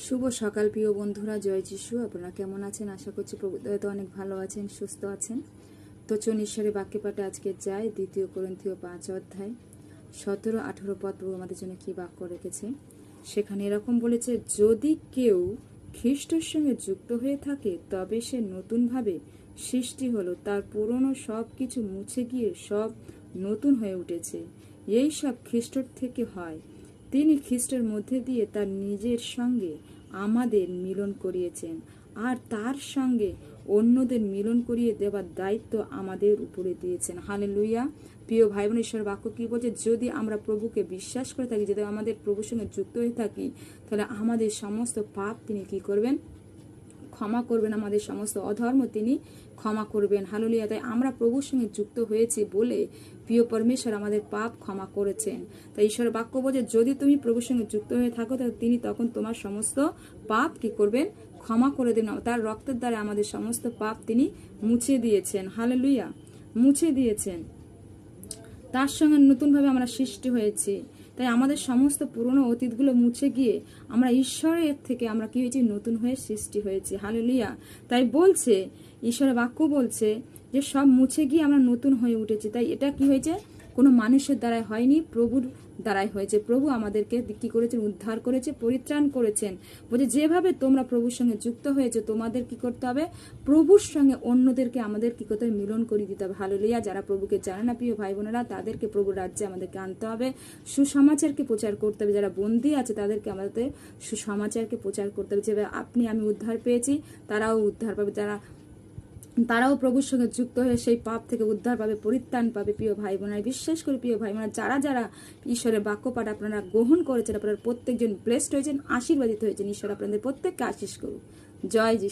শুভ সকাল প্রিয় বন্ধুরা, জয় যিশু। আপনারা কেমন আছেন? আশা করছি প্রভু দয়াতে অনেক ভালো আছেন, সুস্থ আছেন। তো চলুন ঈশ্বরের বাক্যে পাঠে আজকে যাই। 2 কোরিন্থীয় 5 অধ্যায় 17-18 পদ প্রভু আমাদের জন্য কি বাক্য রেখেছে। সেখানে এরকম বলেছে, যদি কেউ খ্রিস্টের সঙ্গে যুক্ত হয়ে থাকে তবে সে নতুনভাবে সৃষ্টি হলো, তার পুরনো সব কিছু মুছে গিয়ে সব নতুন হয়ে উঠেছে। এই সব খ্রিস্টের থেকে হয়। তিনি খ্রিস্টের মধ্যে দিয়ে তার নিজের সঙ্গে আমাদের মিলন করিয়েছেন, আর তার সঙ্গে অন্যদের মিলন করিয়ে দেওয়ার দায়িত্ব আমাদের উপরে দিয়েছেন। হালেলুয়া। প্রিয় ভাই বোন, ঈশ্বর বাক্য কি বলছে? যদি আমরা প্রভুকে বিশ্বাস করে থাকি, যদি আমাদের প্রভুর সঙ্গে যুক্ত হয়ে থাকি, তাহলে আমাদের সমস্ত পাপ তিনি কি করবেন? ক্ষমা করবেন। আমাদের সমস্ত অধর্ম তিনি ক্ষমা করবেন। হালেলুয়া। তাই আমরা প্রভুর সঙ্গে যুক্ত হয়েছি বলে প্রিয় পরমেশ্বর আমাদের পাপ ক্ষমা করেছেন। তাই ঈশ্বরের বাক্য বলছে, যদি তুমি প্রভুর সঙ্গে যুক্ত হয়ে থাকো তাহলে তিনি তখন তোমার সমস্ত পাপ কি করবেন? ক্ষমা করে দেবেন। তার রক্তের দ্বারা আমাদের সমস্ত পাপ তিনি মুছে দিয়েছেন। হালেলুয়া। মুছে দিয়েছেন। তার সঙ্গে নতুনভাবে আমরা সৃষ্টি হয়েছি। তাই আমাদের সমস্ত পুরনো অতীতগুলো মুছে গিয়ে আমরা ঈশ্বরের থেকে আমরা কি হয়েছি? নতুন হয়ে সৃষ্টি হয়েছি। হালেলুয়া। তাই বলছে, ঈশ্বরের বাক্য বলছে যে সব মুছে গিয়ে আমরা নতুন হয়ে উঠেছি। তাই এটা কি হয়েছে? কোনো মানুষের দ্বারাই হয়নি, প্রভুর দ্বারাই হয়েছে। প্রভু আমাদেরকে কি করেছেন? উদ্ধার করেছে, পরিত্রাণ করেছেন। বলছে যেভাবে তোমরা প্রভুর সঙ্গে যুক্ত হয়েছে, তোমাদের কি করতে হবে? প্রভুর সঙ্গে অন্যদেরকে আমাদের কি করতে হবে? মিলন করে দিতে হবে। হালেলুয়া। যারা প্রভুকে জানে না প্রিয় ভাই বোনেরা, তাদেরকে প্রভুর রাজ্যে আমাদেরকে আনতে হবে। সুসমাচারকে প্রচার করতে হবে। যারা বন্দী আছে তাদেরকে আমাদের সুসমাচারকে প্রচার করতে হবে। যেভাবে আপনি আমি উদ্ধার পেয়েছি, তারাও উদ্ধার পাবে। তারাও প্রভুর সঙ্গে যুক্ত হয়ে সেই পাপ থেকে উদ্ধার পাবে, পরিত্রাণ পাবে। প্রিয় ভাই বোনেরা, বিশ্বাস করি প্রিয় ভাই বোনেরা, যারা যারা ঈশ্বরের বাক্য পাঠ আপনারা গ্রহণ করেছেন, আপনারা প্রত্যেকজন ব্লেসড হয়েছেন, আশীর্বাদিত হয়েছেন। ঈশ্বর আপনাদের প্রত্যেককে আশীষ করুন। জয় যিশু।